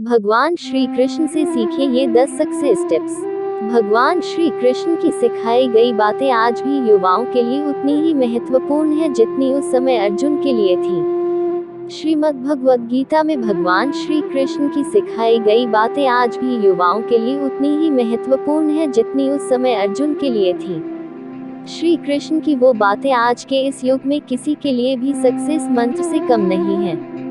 भगवान श्री कृष्ण से सीखे ये 10 सक्सेस टिप्स। भगवान श्री कृष्ण की सिखाई गई बातें आज भी युवाओं के लिए उतनी ही महत्वपूर्ण है जितनी उस समय अर्जुन के लिए थी। श्रीमद् भगवद गीता में भगवान श्री कृष्ण की सिखाई गई बातें आज भी युवाओं के लिए उतनी ही महत्वपूर्ण है जितनी उस समय अर्जुन के लिए थी। श्री कृष्ण की वो बातें आज के इस युग में किसी के लिए भी सक्सेस मंत्र से कम नहीं है।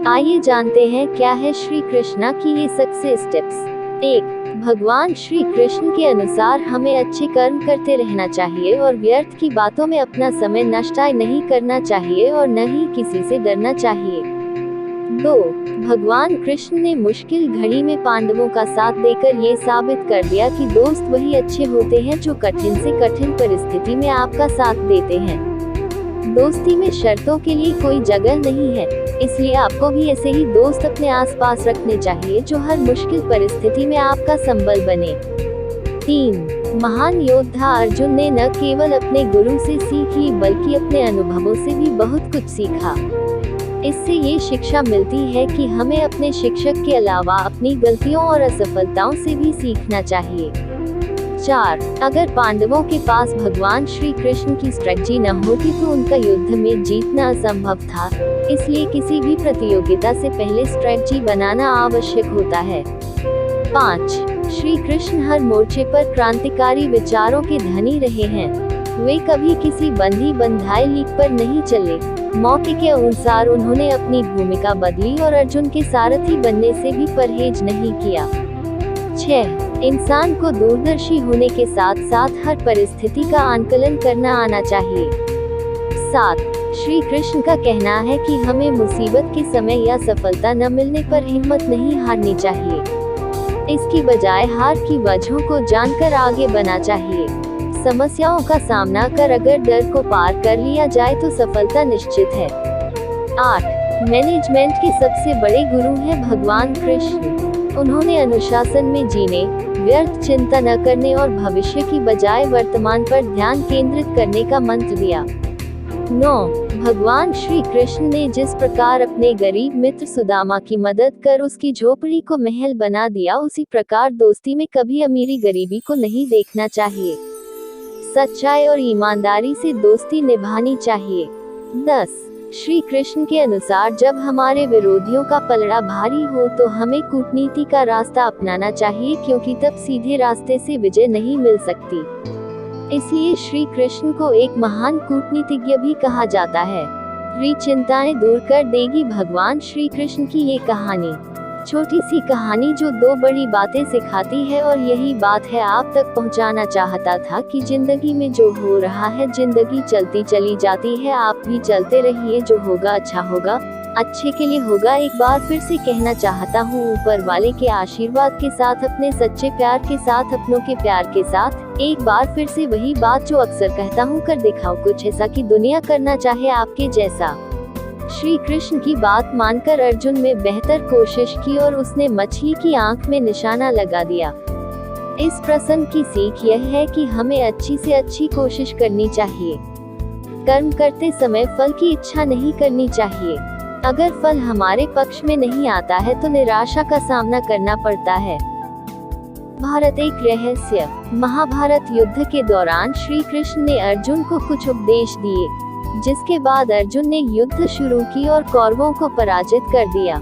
आइए जानते हैं क्या है श्री कृष्णा की ये सक्सेस टिप्स। 1. भगवान श्री कृष्ण के अनुसार हमें अच्छे कर्म करते रहना चाहिए और व्यर्थ की बातों में अपना समय नष्ट नहीं करना चाहिए और न ही किसी से डरना चाहिए। 2. भगवान कृष्ण ने मुश्किल घड़ी में पांडवों का साथ देकर ये साबित कर दिया कि दोस्त वही अच्छे होते हैं जो कठिन से कठिन परिस्थिति में आपका साथ देते हैं। दोस्ती में शर्तों के लिए कोई जगह नहीं है, इसलिए आपको भी ऐसे ही दोस्त अपने आसपास रखने चाहिए जो हर मुश्किल परिस्थिति में आपका संबल बने। 3. महान योद्धा अर्जुन ने न केवल अपने गुरु से सीख ली बल्कि अपने अनुभवों से भी बहुत कुछ सीखा। इससे ये शिक्षा मिलती है कि हमें अपने शिक्षक के अलावा अपनी गलतियों और असफलताओं से भी सीखना चाहिए। 4. अगर पांडवों के पास भगवान श्री कृष्ण की स्ट्रेटजी न होती तो उनका युद्ध में जीतना असंभव था, इसलिए किसी भी प्रतियोगिता से पहले स्ट्रेटजी बनाना आवश्यक होता है। 5. श्री कृष्ण हर मोर्चे पर क्रांतिकारी विचारों के धनी रहे हैं। वे कभी किसी बंधी बंधाई लीक पर नहीं चले। मौके के अनुसार उन्होंने अपनी भूमिका बदली और अर्जुन के सारथी बनने से भी परहेज नहीं किया। 6. इंसान को दूरदर्शी होने के साथ साथ हर परिस्थिति का आकलन करना आना चाहिए। 7. श्री कृष्ण का कहना है कि हमें मुसीबत के समय या सफलता न मिलने पर हिम्मत नहीं हारनी चाहिए। इसकी बजाय हार की वजहों को जानकर आगे बढ़ना चाहिए। समस्याओं का सामना कर अगर डर को पार कर लिया जाए तो सफलता निश्चित है। 8. मैनेजमेंट के सबसे बड़े गुरु हैं भगवान कृष्ण। उन्होंने अनुशासन में जीने, व्यर्थ चिंता न करने और भविष्य की बजाय वर्तमान पर ध्यान केंद्रित करने का मंत्र दिया। 9. भगवान श्री कृष्ण ने जिस प्रकार अपने गरीब मित्र सुदामा की मदद कर उसकी झोपड़ी को महल बना दिया, उसी प्रकार दोस्ती में कभी अमीरी गरीबी को नहीं देखना चाहिए। सच्चाई और ईमानदारी से दोस्ती निभानी चाहिए। 10. श्री कृष्ण के अनुसार जब हमारे विरोधियों का पलड़ा भारी हो तो हमें कूटनीति का रास्ता अपनाना चाहिए, क्योंकि तब सीधे रास्ते से विजय नहीं मिल सकती। इसलिए श्री कृष्ण को एक महान कूटनीतिज्ञ भी कहा जाता है। चिंताएं दूर कर देगी भगवान श्री कृष्ण की ये कहानी। छोटी सी कहानी जो 2 बड़ी बातें सिखाती है, और यही बात है आप तक पहुंचाना चाहता था कि जिंदगी में जो हो रहा है, जिंदगी चलती चली जाती है, आप भी चलते रहिए। जो होगा अच्छा होगा, अच्छे के लिए होगा। एक बार फिर से कहना चाहता हूँ, ऊपर वाले के आशीर्वाद के साथ, अपने सच्चे प्यार के साथ, अपनों के प्यार के साथ। एक बार फिर से वही बात जो अक्सर कहता हूँ, कर दिखाओ कुछ ऐसा कि दुनिया करना चाहे आपके जैसा। श्री कृष्ण की बात मानकर अर्जुन ने बेहतर कोशिश की और उसने मछली की आंख में निशाना लगा दिया। इस प्रसंग की सीख यह है कि हमें अच्छी से अच्छी कोशिश करनी चाहिए। कर्म करते समय फल की इच्छा नहीं करनी चाहिए। अगर फल हमारे पक्ष में नहीं आता है तो निराशा का सामना करना पड़ता है। भारत एक रहस्य। महाभारत युद्ध के दौरान श्री कृष्ण ने अर्जुन को कुछ उपदेश दिए, जिसके बाद अर्जुन ने युद्ध शुरू की और कौरवों को पराजित कर दिया।